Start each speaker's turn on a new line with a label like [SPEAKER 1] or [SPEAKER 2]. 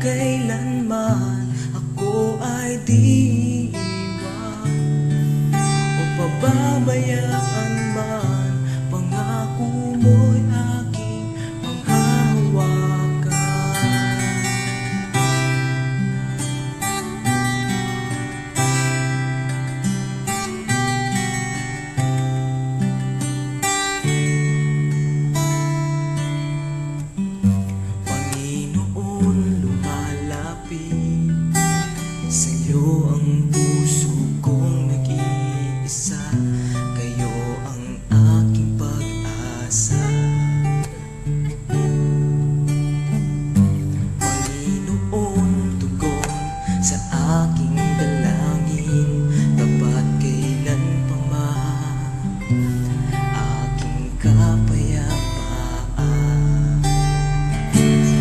[SPEAKER 1] kailanman ako ay di iiwan o pababayaan man. Pangako mo'y aking panghahawakan. Panginoon,